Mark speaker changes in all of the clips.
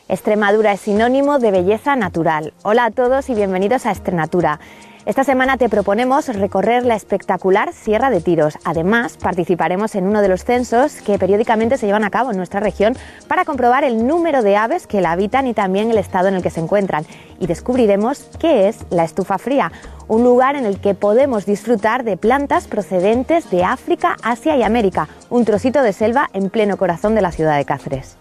Speaker 1: Extremadura es sinónimo de belleza natural. Hola a todos y bienvenidos a Estrenatura. Esta semana te proponemos recorrer la espectacular Sierra de Tiros. Además, participaremos en uno de los censos que periódicamente se llevan a cabo en nuestra región para comprobar el número de aves que la habitan y también el estado en el que se encuentran. Y descubriremos qué es la estufa fría, un lugar en el que podemos disfrutar de plantas procedentes de África, Asia y América, un trocito de selva en pleno corazón de la ciudad de Cáceres.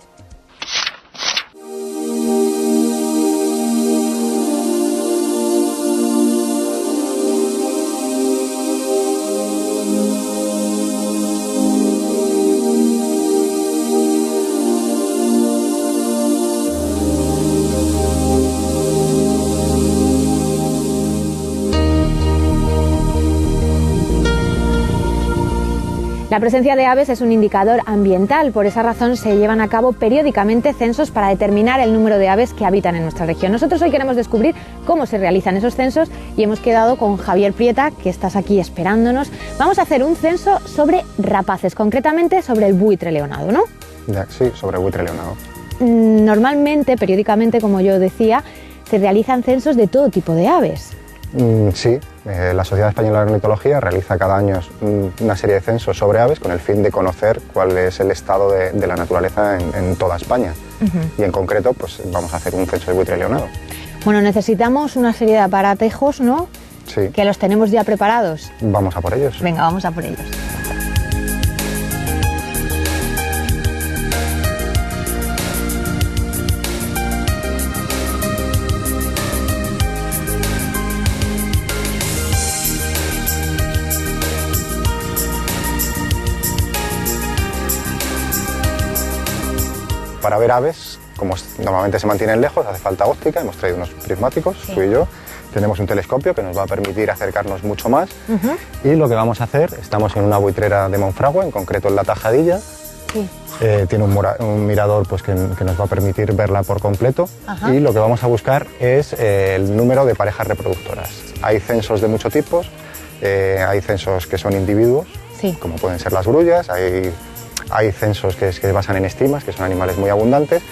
Speaker 1: La presencia de aves es un indicador ambiental, por esa razón se llevan a cabo periódicamente censos para determinar el número de aves que habitan en nuestra región. Nosotros hoy queremos descubrir cómo se realizan esos censos y hemos quedado con Javier Prieta, que estás aquí esperándonos. Vamos a hacer un censo sobre rapaces, concretamente sobre el buitre leonado, ¿no?
Speaker 2: Sí, sobre el buitre leonado.
Speaker 1: Normalmente, periódicamente, como yo decía, se realizan censos de todo tipo de aves.
Speaker 2: Sí, la Sociedad Española de Ornitología realiza cada año una serie de censos sobre aves con el fin de conocer cuál es el estado de la naturaleza en toda España. Y en concreto, pues vamos a hacer un censo de buitre leonado.
Speaker 1: Bueno, necesitamos una serie de aparatejos, ¿no?
Speaker 2: Sí.
Speaker 1: Que los tenemos ya preparados.
Speaker 2: Vamos a por ellos.
Speaker 1: Venga, vamos a por ellos.
Speaker 2: Para ver aves, como normalmente se mantienen lejos, hace falta óptica, hemos traído unos prismáticos, tú y yo. Tenemos un telescopio que nos va a permitir acercarnos mucho más. Y lo que vamos a hacer, estamos en una buitrera de Monfragüe, en concreto en La Tajadilla.
Speaker 1: Sí.
Speaker 2: Tiene un mirador pues, que nos va a permitir verla por completo. Y lo que vamos a buscar es el número de parejas reproductoras. Hay censos de muchos tipos, hay censos que son individuos, como pueden ser las grullas, hay censos que se basan en estimas, que son animales muy abundantes,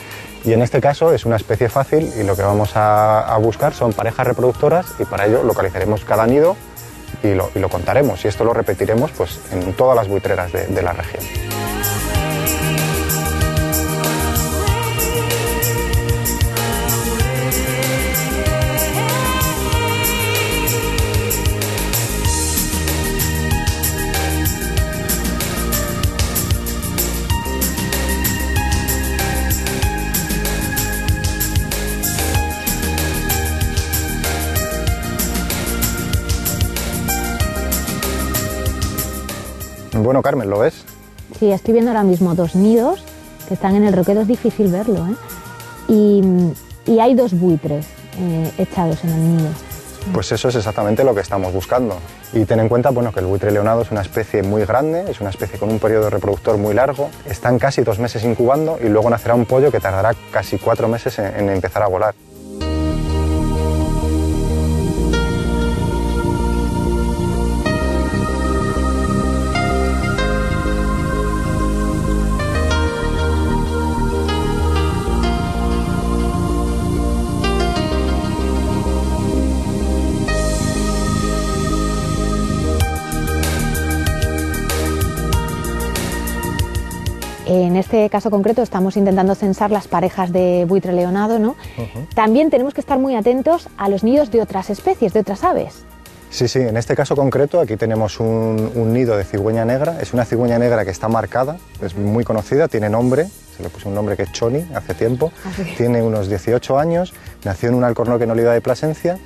Speaker 2: y en este caso es una especie fácil y lo que vamos a buscar son parejas reproductoras y para ello localizaremos cada nido y lo contaremos y esto lo repetiremos pues, en todas las buitreras de la región. Bueno, Carmen, ¿lo ves?
Speaker 1: Sí, estoy viendo ahora mismo dos nidos que están en el roquedo, es difícil verlo, ¿eh? Y hay dos buitres echados en el nido.
Speaker 2: Pues eso es exactamente lo que estamos buscando. Y ten en cuenta bueno, que el buitre leonado es una especie muy grande, es una especie con un periodo reproductor muy largo, están casi 2 meses incubando y luego nacerá un pollo que tardará casi 4 meses en empezar a volar.
Speaker 1: En este caso concreto estamos intentando censar las parejas de buitre leonado, ¿no? También tenemos que estar muy atentos a los nidos de otras especies, de otras aves.
Speaker 2: Sí, en este caso concreto aquí tenemos un nido de cigüeña negra, es una cigüeña negra que está marcada, es muy conocida, tiene nombre, se le puso un nombre que es Choni hace tiempo, tiene unos 18 años, nació en un alcornoque en Oliva de Plasencia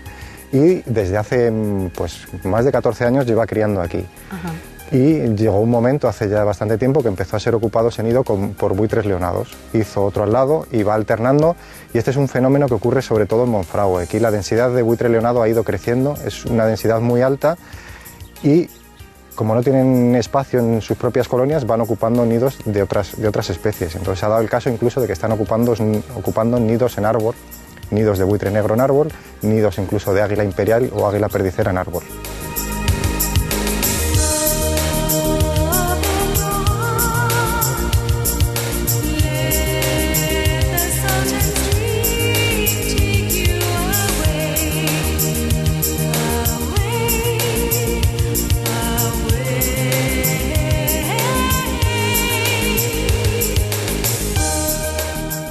Speaker 2: y desde hace pues, más de 14 años lleva criando aquí. Y llegó un momento, hace ya bastante tiempo, que empezó a ser ocupado ese nido por buitres leonados. Hizo otro al lado y va alternando, y este es un fenómeno que ocurre sobre todo en Monfragüe. Aquí la densidad de buitre leonado ha ido creciendo, es una densidad muy alta y como no tienen espacio en sus propias colonias, van ocupando nidos de otras especies. Entonces se ha dado el caso incluso de que están ocupando nidos en árbol, nidos de buitre negro en árbol, nidos incluso de águila imperial o águila perdicera en árbol.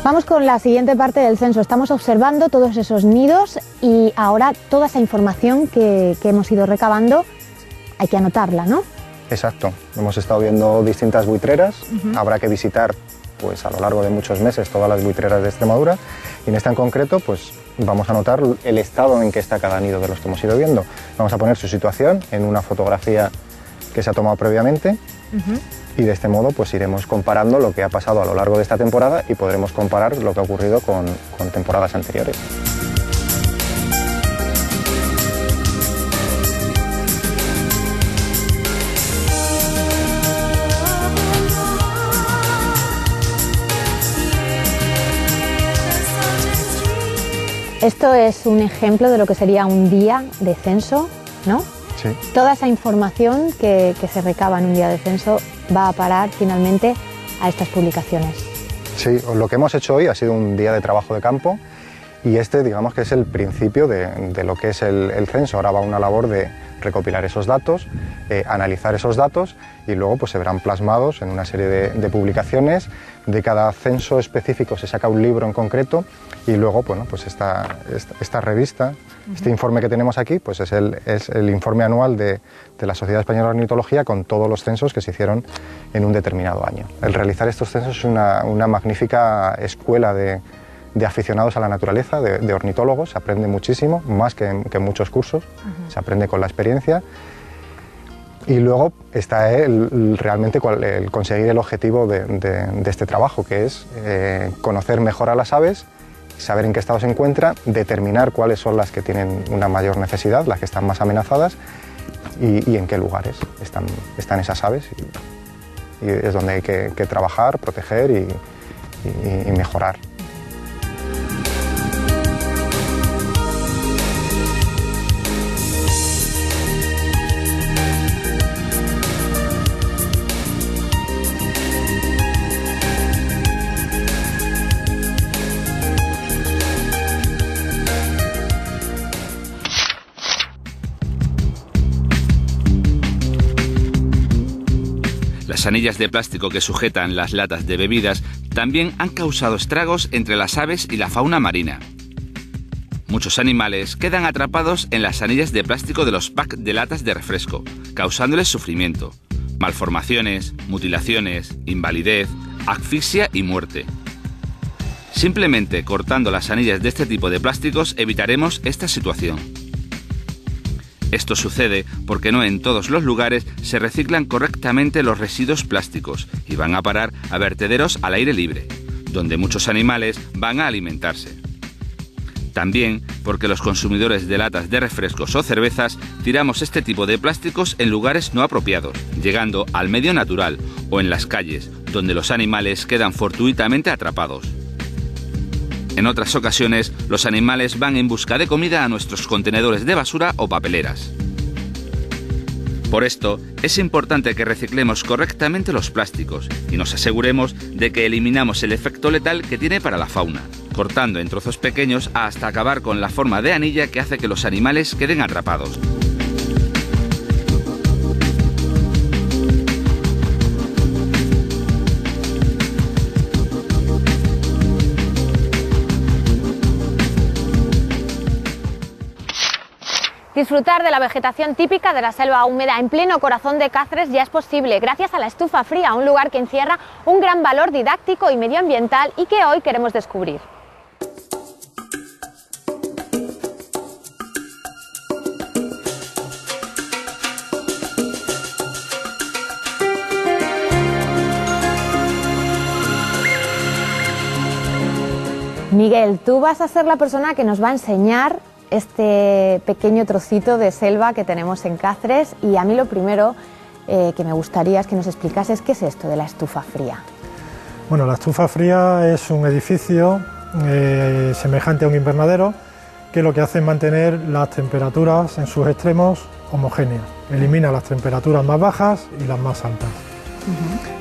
Speaker 1: Vamos con la siguiente parte del censo. Estamos observando todos esos nidos y ahora toda esa información que hemos ido recabando hay que anotarla, ¿no?
Speaker 2: Exacto. Hemos estado viendo distintas buitreras. Habrá que visitar pues, a lo largo de muchos meses todas las buitreras de Extremadura y en esta en concreto pues, vamos a anotar el estado en que está cada nido de los que hemos ido viendo. Vamos a poner su situación en una fotografía que se ha tomado previamente. Y de este modo pues iremos comparando lo que ha pasado a lo largo de esta temporada y podremos comparar lo que ha ocurrido con temporadas anteriores.
Speaker 1: Esto es un ejemplo de lo que sería un día de censo, ¿no?
Speaker 2: Sí.
Speaker 1: Toda esa información que se recaba en un día de censo va a parar finalmente a estas publicaciones.
Speaker 2: Sí, lo que hemos hecho hoy ha sido un día de trabajo de campo y este, digamos que es el principio de lo que es el censo. Ahora va una labor de recopilar esos datos, analizar esos datos y luego pues, se verán plasmados en una serie de publicaciones. De cada censo específico se saca un libro en concreto y luego bueno, pues esta revista, este informe que tenemos aquí, pues es el informe anual de la Sociedad Española de Ornitología con todos los censos que se hicieron en un determinado año. El realizar estos censos es una magnífica escuela de aficionados a la naturaleza, de ornitólogos. Se aprende muchísimo, más que en muchos cursos, se aprende con la experiencia. Y luego está realmente el conseguir el objetivo de este trabajo, que es conocer mejor a las aves, saber en qué estado se encuentra, determinar cuáles son las que tienen una mayor necesidad, las que están más amenazadas y en qué lugares están esas aves. Y es donde hay que trabajar, proteger y mejorar.
Speaker 3: Las anillas de plástico que sujetan las latas de bebidas también han causado estragos entre las aves y la fauna marina. Muchos animales quedan atrapados en las anillas de plástico de los packs de latas de refresco, causándoles sufrimiento, malformaciones, mutilaciones, invalidez, asfixia y muerte. Simplemente cortando las anillas de este tipo de plásticos evitaremos esta situación. Esto sucede porque no en todos los lugares se reciclan correctamente los residuos plásticos y van a parar a vertederos al aire libre, donde muchos animales van a alimentarse. También porque los consumidores de latas de refrescos o cervezas tiramos este tipo de plásticos en lugares no apropiados, llegando al medio natural o en las calles, donde los animales quedan fortuitamente atrapados. En otras ocasiones, los animales van en busca de comida a nuestros contenedores de basura o papeleras. Por esto, es importante que reciclemos correctamente los plásticos y nos aseguremos de que eliminamos el efecto letal que tiene para la fauna, cortando en trozos pequeños hasta acabar con la forma de anilla que hace que los animales queden atrapados.
Speaker 1: Disfrutar de la vegetación típica de la selva húmeda en pleno corazón de Cáceres ya es posible gracias a la Estufa Fría, un lugar que encierra un gran valor didáctico y medioambiental y que hoy queremos descubrir. Miguel, tú vas a ser la persona que nos va a enseñar este pequeño trocito de selva que tenemos en Cáceres y a mí lo primero que me gustaría es que nos explicases qué es esto de la Estufa Fría.
Speaker 4: Bueno, la Estufa Fría es un edificio semejante a un invernadero que lo que hace es mantener las temperaturas en sus extremos homogéneas, elimina las temperaturas más bajas y las más altas.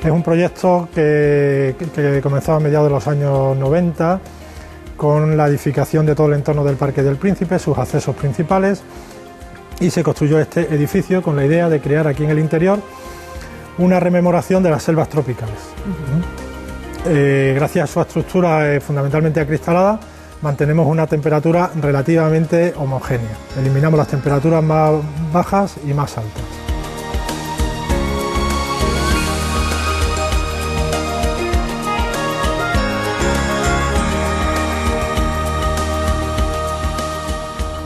Speaker 4: Es un proyecto que comenzó a mediados de los años 90 con la edificación de todo el entorno del Parque del Príncipe, sus accesos principales, y se construyó este edificio con la idea de crear aquí en el interior una rememoración de las selvas tropicales. Gracias a su estructura fundamentalmente acristalada, mantenemos una temperatura relativamente homogénea. Eliminamos las temperaturas más bajas y más altas.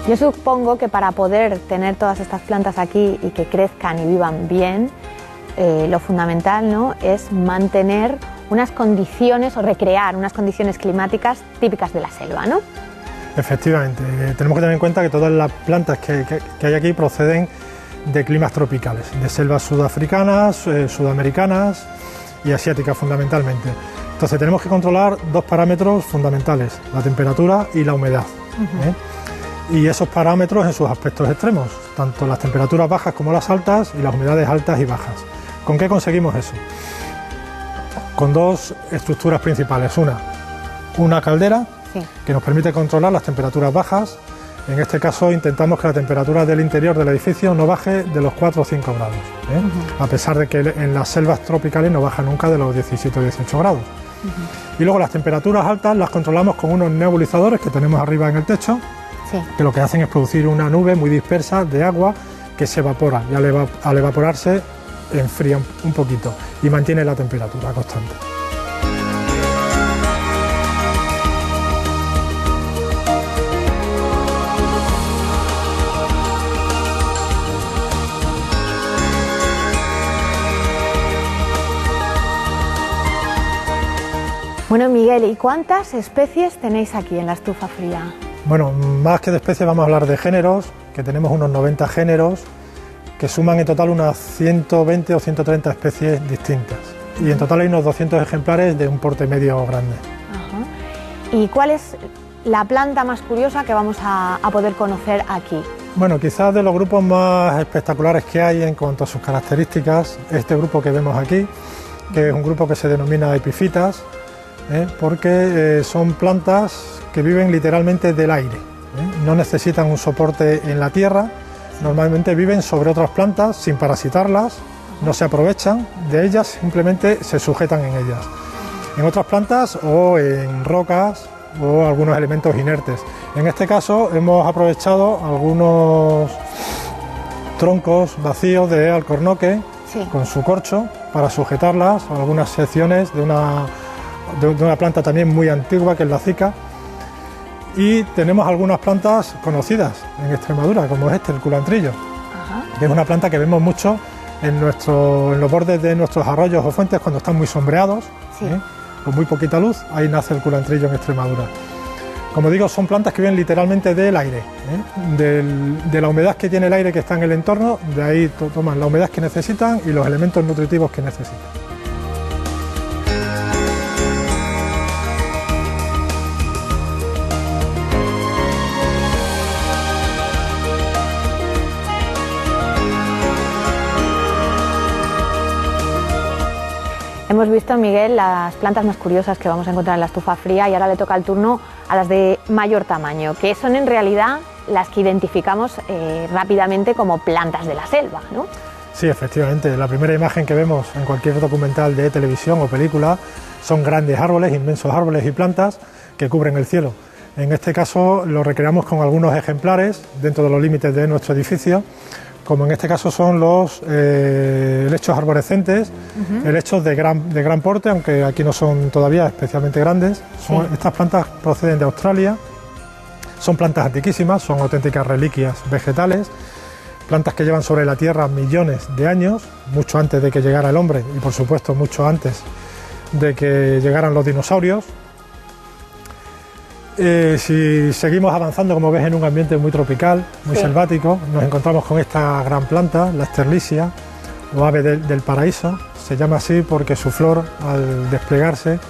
Speaker 1: Yo supongo que para poder tener todas estas plantas aquí y que crezcan y vivan bien, lo fundamental, ¿no?, es mantener unas condiciones o recrear unas condiciones climáticas típicas de la selva, ¿no?
Speaker 4: Efectivamente, tenemos que tener en cuenta que todas las plantas que hay aquí proceden de climas tropicales, de selvas sudafricanas, sudamericanas y asiáticas fundamentalmente. Entonces tenemos que controlar dos parámetros fundamentales, la temperatura y la humedad. Y esos parámetros en sus aspectos extremos, tanto las temperaturas bajas como las altas y las humedades altas y bajas. ¿Con qué conseguimos eso? Con dos estructuras principales. Una caldera, sí, que nos permite controlar las temperaturas bajas. En este caso intentamos que la temperatura del interior del edificio no baje de los 4 o 5 grados, a pesar de que en las selvas tropicales no baja nunca de los 17 o 18 grados. Y luego las temperaturas altas las controlamos con unos nebulizadores que tenemos arriba en el techo, sí, que lo que hacen es producir una nube muy dispersa de agua que se evapora y al evaporarse enfría un poquito y mantiene la temperatura constante.
Speaker 1: Bueno, Miguel, ¿y cuántas especies tenéis aquí en la estufa fría?
Speaker 4: Bueno, más que de especies vamos a hablar de géneros, que tenemos unos 90 géneros, que suman en total unas 120 o 130 especies distintas. Y en total hay unos 200 ejemplares de un porte medio grande.
Speaker 1: Ajá. ¿Y cuál es la planta más curiosa que vamos a poder conocer aquí?
Speaker 4: Bueno, quizás de los grupos más espectaculares que hay en cuanto a sus características, este grupo que vemos aquí, que es un grupo que se denomina epifitas, porque son plantas que viven literalmente del aire, no necesitan un soporte en la tierra. Normalmente viven sobre otras plantas sin parasitarlas, no se aprovechan de ellas, simplemente se sujetan en ellas. En otras plantas o en rocas o algunos elementos inertes. En este caso hemos aprovechado algunos troncos vacíos de alcornoque, sí, con su corcho para sujetarlas, o algunas secciones de una planta también muy antigua que es la cica. Y tenemos algunas plantas conocidas en Extremadura, como es el culantrillo, que es una planta que vemos mucho en los bordes de nuestros arroyos o fuentes cuando están muy sombreados, sí, con muy poquita luz. Ahí nace el culantrillo en Extremadura. Como digo, son plantas que viven literalmente del aire, de la humedad que tiene el aire que está en el entorno, de ahí toman la humedad que necesitan y los elementos nutritivos que necesitan.
Speaker 1: Hemos visto, Miguel, las plantas más curiosas que vamos a encontrar en la estufa fría y ahora le toca el turno a las de mayor tamaño, que son en realidad las que identificamos rápidamente como plantas de la selva, ¿no?
Speaker 4: Sí, efectivamente. La primera imagen que vemos en cualquier documental de televisión o película son grandes árboles, inmensos árboles y plantas que cubren el cielo. En este caso lo recreamos con algunos ejemplares dentro de los límites de nuestro edificio, como en este caso son los helechos arborescentes, helechos de gran porte, aunque aquí no son todavía especialmente grandes. Estas plantas proceden de Australia, son plantas antiquísimas, son auténticas reliquias vegetales, plantas que llevan sobre la tierra millones de años, mucho antes de que llegara el hombre y por supuesto mucho antes de que llegaran los dinosaurios. Si seguimos avanzando, como ves, en un ambiente muy tropical, muy selvático, nos encontramos con esta gran planta, la esterlisia o ave del paraíso. Se llama así porque su flor, al desplegarse,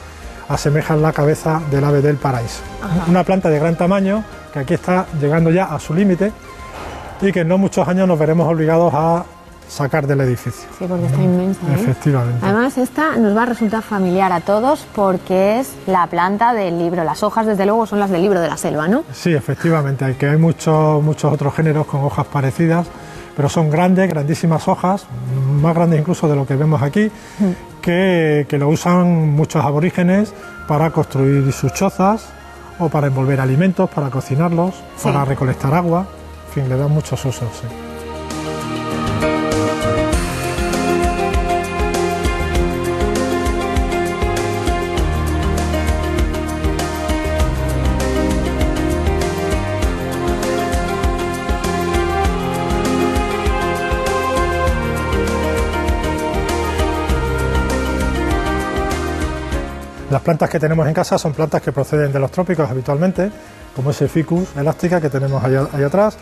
Speaker 4: asemeja la cabeza del ave del paraíso. Una planta de gran tamaño que aquí está llegando ya a su límite y que en no muchos años nos veremos obligados a sacar del edificio.
Speaker 1: Sí, porque está inmensa, ¿eh?
Speaker 4: Efectivamente.
Speaker 1: Además, esta nos va a resultar familiar a todos porque es la planta del libro. Las hojas, desde luego, son las del libro de la selva, ¿no?
Speaker 4: Sí, efectivamente. Hay muchos otros géneros con hojas parecidas, pero son grandes, grandísimas hojas, más grandes incluso de lo que vemos aquí, que lo usan muchos aborígenes para construir sus chozas o para envolver alimentos, para cocinarlos, para recolectar agua, en fin, le dan muchos usos. Sí. Las plantas que tenemos en casa son plantas que proceden de los trópicos habitualmente, como ese Ficus elástica que tenemos ahí atrás,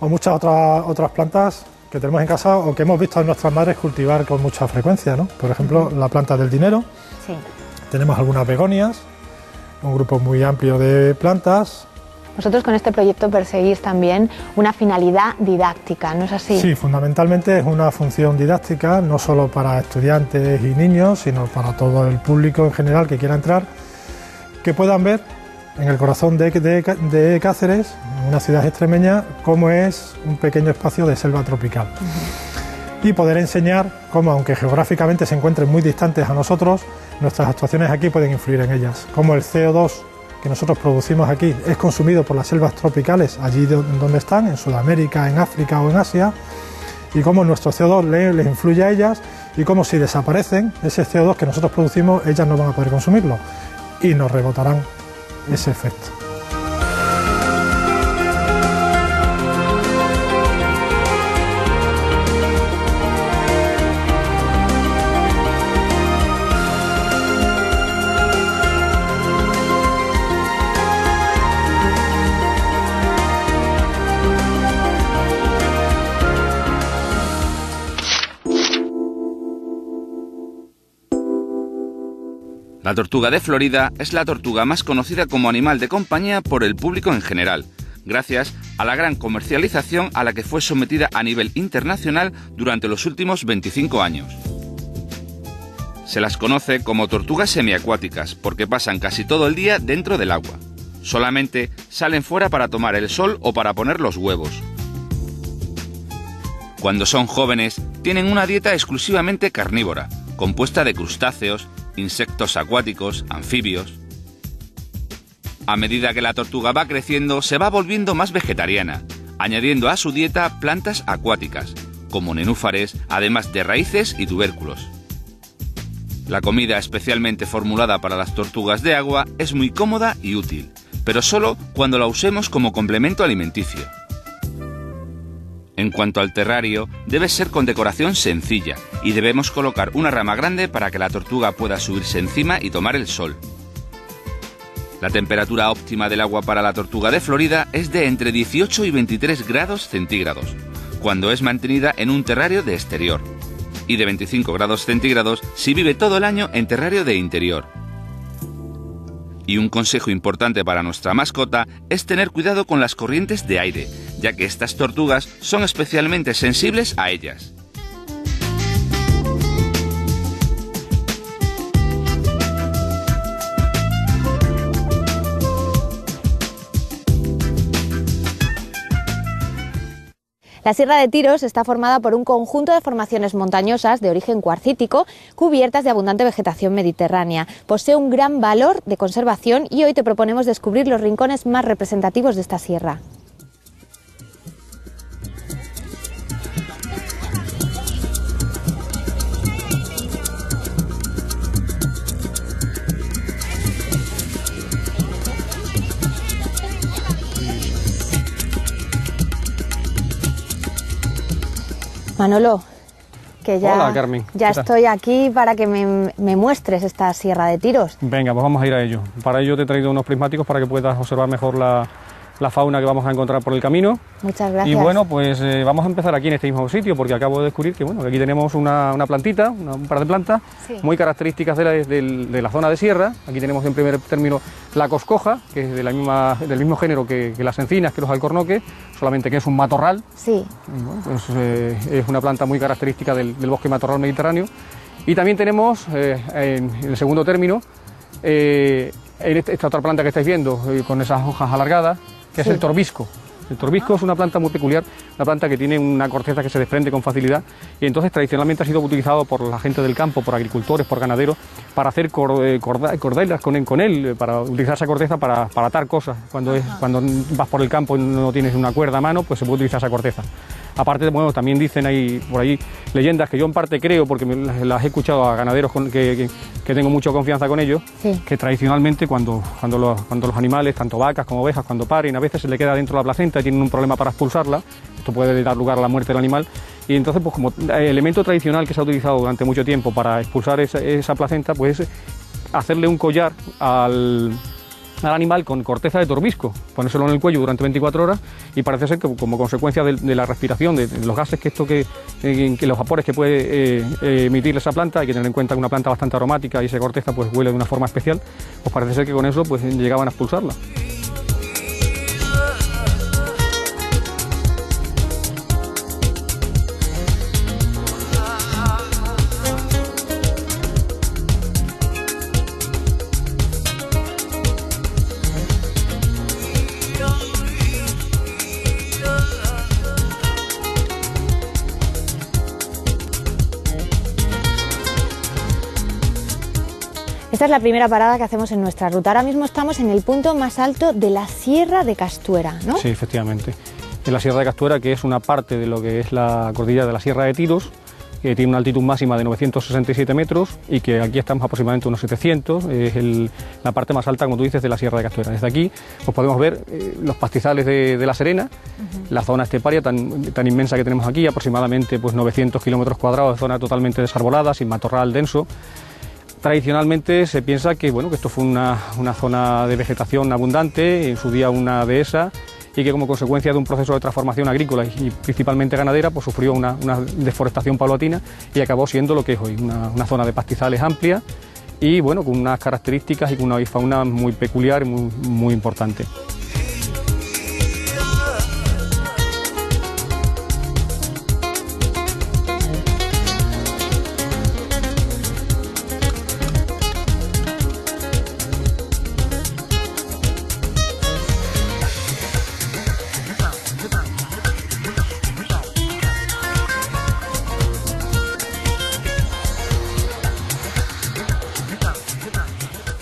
Speaker 4: o muchas otras plantas que tenemos en casa o que hemos visto a nuestras madres cultivar con mucha frecuencia, ¿no? Por ejemplo, la planta del dinero. Sí. Tenemos algunas begonias, un grupo muy amplio de plantas.
Speaker 1: Vosotros con este proyecto perseguís también una finalidad didáctica, ¿no es así?
Speaker 4: Sí, fundamentalmente es una función didáctica, no solo para estudiantes y niños, sino para todo el público en general que quiera entrar, que puedan ver en el corazón de Cáceres, una ciudad extremeña, cómo es un pequeño espacio de selva tropical. Y poder enseñar cómo, aunque geográficamente se encuentren muy distantes a nosotros, nuestras actuaciones aquí pueden influir en ellas, cómo el CO2 que nosotros producimos aquí es consumido por las selvas tropicales allí donde están, en Sudamérica, en África o en Asia, y cómo nuestro CO2 les influye a ellas, y cómo si desaparecen ese CO2 que nosotros producimos, ellas no van a poder consumirlo y nos rebotarán ese efecto.
Speaker 3: La tortuga de Florida es la tortuga más conocida como animal de compañía por el público en general, gracias a la gran comercialización a la que fue sometida a nivel internacional durante los últimos 25 años. Se las conoce como tortugas semiacuáticas porque pasan casi todo el día dentro del agua. Solamente salen fuera para tomar el sol o para poner los huevos. Cuando son jóvenes, tienen una dieta exclusivamente carnívora, compuesta de crustáceos, insectos acuáticos, anfibios. A medida que la tortuga va creciendo, se va volviendo más vegetariana, añadiendo a su dieta plantas acuáticas, como nenúfares, además de raíces y tubérculos. La comida especialmente formulada para las tortugas de agua es muy cómoda y útil, pero solo cuando la usemos como complemento alimenticio. En cuanto al terrario, debe ser con decoración sencilla y debemos colocar una rama grande para que la tortuga pueda subirse encima y tomar el sol. La temperatura óptima del agua para la tortuga de Florida es de entre 18 y 23 grados centígrados, cuando es mantenida en un terrario de exterior, y de 25 grados centígrados si vive todo el año en terrario de interior. Y un consejo importante para nuestra mascota es tener cuidado con las corrientes de aire, ya que estas tortugas son especialmente sensibles a ellas.
Speaker 1: La Sierra de Tiros está formada por un conjunto de formaciones montañosas de origen cuarcítico cubiertas de abundante vegetación mediterránea. Posee un gran valor de conservación y hoy te proponemos descubrir los rincones más representativos de esta sierra. Manolo, que ya,
Speaker 5: hola, Carmen.
Speaker 1: Ya estoy aquí para que me muestres esta Sierra de Tiros.
Speaker 5: Venga, pues vamos a ir a ello. Para ello te he traído unos prismáticos para que puedas observar mejor la fauna que vamos a encontrar por el camino.
Speaker 1: Muchas gracias.
Speaker 5: Y bueno, pues vamos a empezar aquí en este mismo sitio, porque acabo de descubrir que, bueno, que aquí tenemos una plantita, un par de plantas muy características de la zona de sierra. Aquí tenemos en primer término la coscoja, que es del mismo género que las encinas, que los alcornoques, solamente que es un matorral. Sí. Bueno, pues, es una planta muy característica del bosque matorral mediterráneo. Y también tenemos en el segundo término esta otra planta que estáis viendo, con esas hojas alargadas, que es el torbisco. El torbisco es una planta muy peculiar, una planta que tiene una corteza que se desprende con facilidad y entonces tradicionalmente ha sido utilizado por la gente del campo, por agricultores, por ganaderos, para hacer cordelas con él, para utilizar esa corteza para atar cosas. Cuando vas por el campo y no tienes una cuerda a mano, pues se puede utilizar esa corteza. Aparte, bueno, también dicen ahí por ahí leyendas que yo en parte creo, porque las he escuchado a ganaderos que tengo mucha confianza con ellos, sí, que tradicionalmente cuando los animales, tanto vacas como ovejas, cuando paren, a veces se le queda dentro la placenta y tienen un problema para expulsarla, esto puede dar lugar a la muerte del animal, y entonces pues como elemento tradicional que se ha utilizado durante mucho tiempo para expulsar esa placenta, pues hacerle un collar al animal con corteza de torbisco, ponérselo en el cuello durante 24 horas y parece ser que como consecuencia de la respiración, de los gases que los vapores que puede emitir esa planta, hay que tener en cuenta que una planta bastante aromática y esa corteza pues huele de una forma especial, pues parece ser que con eso pues llegaban a expulsarla.
Speaker 1: Esta es la primera parada que hacemos en nuestra ruta. Ahora mismo estamos en el punto más alto de la Sierra de Castuera, ¿no?
Speaker 5: Sí, efectivamente. En la Sierra de Castuera, que es una parte de lo que es la cordillera de la Sierra de Tiros, que tiene una altitud máxima de 967 metros y que aquí estamos aproximadamente unos 700, es la parte más alta, como tú dices, de la Sierra de Castuera. Desde aquí pues podemos ver los pastizales de La Serena, la zona esteparia tan inmensa que tenemos aquí, aproximadamente pues 900 kilómetros cuadrados de zona totalmente desarbolada, sin matorral denso. Tradicionalmente se piensa que, bueno, que esto fue una zona de vegetación abundante, en su día una dehesa, y que como consecuencia de un proceso de transformación agrícola y principalmente ganadera, pues sufrió una deforestación paulatina y acabó siendo lo que es hoy, una zona de pastizales amplia y bueno, con unas características y con una avifauna muy peculiar y muy importante.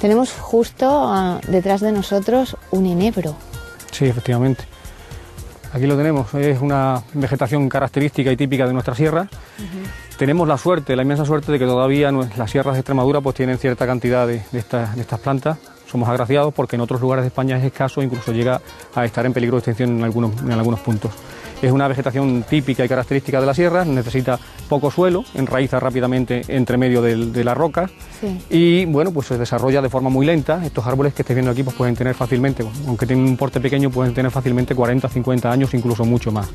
Speaker 1: Tenemos justo detrás de nosotros un enebro. Sí,
Speaker 5: efectivamente. Aquí lo tenemos, es una vegetación característica y típica de nuestra sierra. Tenemos la inmensa suerte de que todavía las sierras de Extremadura pues tienen cierta cantidad de estas plantas. Somos agraciados porque en otros lugares de España es escaso, incluso llega a estar en peligro de extinción en algunos puntos. Es una vegetación típica y característica de la sierra, necesita poco suelo, enraiza rápidamente entre medio de las rocas, sí, y bueno, pues se desarrolla de forma muy lenta. Estos árboles que estáis viendo aquí pues pueden tener fácilmente, aunque tienen un porte pequeño, pueden tener fácilmente 40, 50 años, incluso mucho más.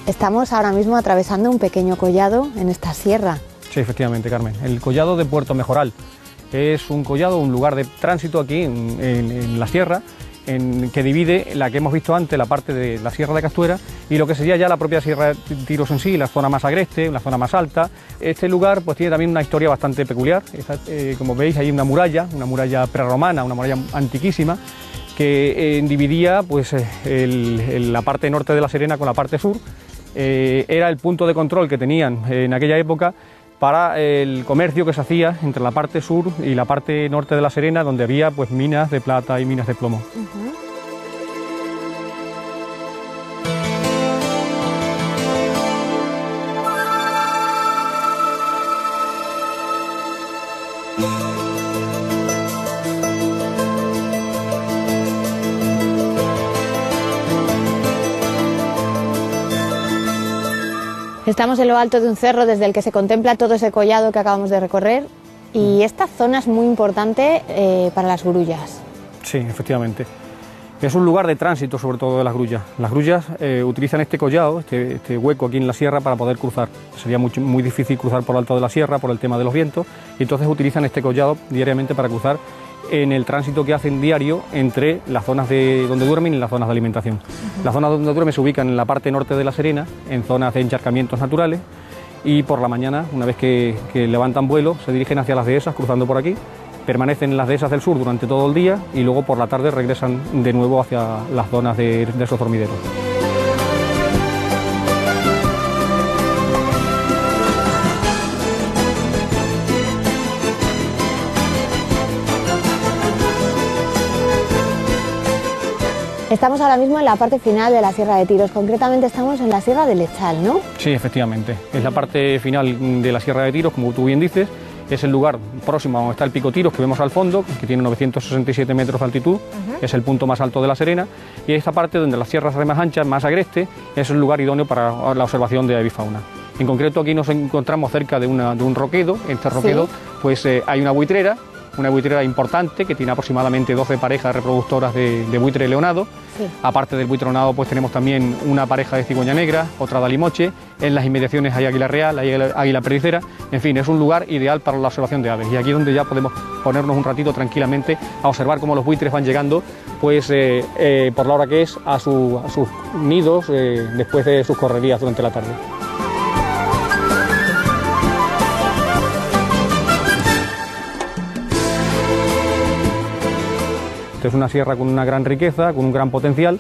Speaker 1: Estamos ahora mismo atravesando un pequeño collado en esta sierra.
Speaker 5: Sí, efectivamente, Carmen. El collado de Puerto Mejoral es un collado, un lugar de tránsito aquí en la sierra, que divide la que hemos visto antes, la parte de la Sierra de Castuera, y lo que sería ya la propia Sierra de Tiros en sí, la zona más agreste, la zona más alta. Este lugar pues tiene también una historia bastante peculiar. Como veis, hay una muralla prerromana, una muralla antiquísima, que dividía pues, la parte norte de La Serena con la parte sur. Era el punto de control que tenían en aquella época para el comercio que se hacía entre la parte sur y la parte norte de La Serena, donde había pues minas de plata y minas de plomo.
Speaker 1: Estamos en lo alto de un cerro desde el que se contempla todo ese collado que acabamos de recorrer y esta zona es muy importante para las grullas.
Speaker 5: Sí, efectivamente. Es un lugar de tránsito, sobre todo de las grullas. Las grullas utilizan este collado, este hueco aquí en la sierra para poder cruzar. Sería muy difícil cruzar por alto de la sierra por el tema de los vientos, y entonces utilizan este collado diariamente para cruzar en el tránsito que hacen diario entre las zonas donde duermen y las zonas de alimentación. Las zonas donde duermen se ubican en la parte norte de La Serena, en zonas de encharcamientos naturales, y por la mañana, una vez que levantan vuelo, se dirigen hacia las dehesas cruzando por aquí. Permanecen en las dehesas del sur durante todo el día y luego por la tarde regresan de nuevo hacia las zonas de esos dormideros.
Speaker 1: Estamos ahora mismo en la parte final de la Sierra de Tiros, concretamente estamos en la Sierra del Echal, ¿no?
Speaker 5: Sí, efectivamente, es la parte final de la Sierra de Tiros, como tú bien dices. Es el lugar próximo a donde está el Pico Tiros que vemos al fondo, que tiene 967 metros de altitud, es el punto más alto de La Serena, y esta parte donde la sierra es más ancha, más agreste, es el lugar idóneo para la observación de avifauna. En concreto aquí nos encontramos cerca de un roquedo. En este roquedo pues hay una buitrera importante que tiene aproximadamente 12 parejas reproductoras de buitre leonado. Aparte del buitre leonado pues tenemos también una pareja de cigüeña negra, otra de alimoche. En las inmediaciones hay águila real, hay águila perdicera. En fin, es un lugar ideal para la observación de aves, y aquí es donde ya podemos ponernos un ratito tranquilamente a observar cómo los buitres van llegando pues por la hora que es a sus nidos después de sus correrías durante la tarde. Esta es una sierra con una gran riqueza, con un gran potencial,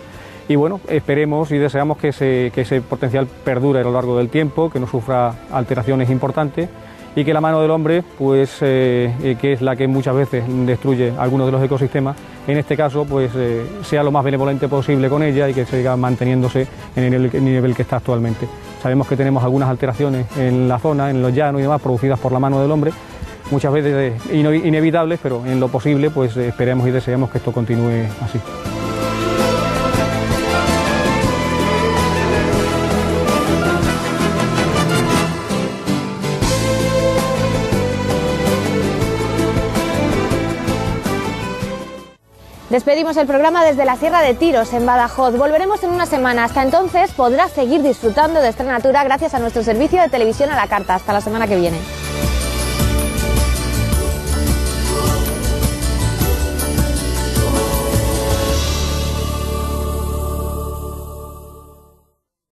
Speaker 5: y bueno, esperemos y deseamos que ese potencial perdure a lo largo del tiempo, que no sufra alteraciones importantes, y que la mano del hombre, pues que es la que muchas veces destruye algunos de los ecosistemas, en este caso pues sea lo más benevolente posible con ella y que siga manteniéndose en el nivel que está actualmente. Sabemos que tenemos algunas alteraciones en la zona, en los llanos y demás, producidas por la mano del hombre, muchas veces inevitables, pero en lo posible pues esperemos y deseamos que esto continúe así.
Speaker 1: Despedimos el programa desde la Sierra de Tiros, en Badajoz. Volveremos en una semana. Hasta entonces podrás seguir disfrutando de Extranatura gracias a nuestro servicio de televisión a la carta. Hasta la semana que viene.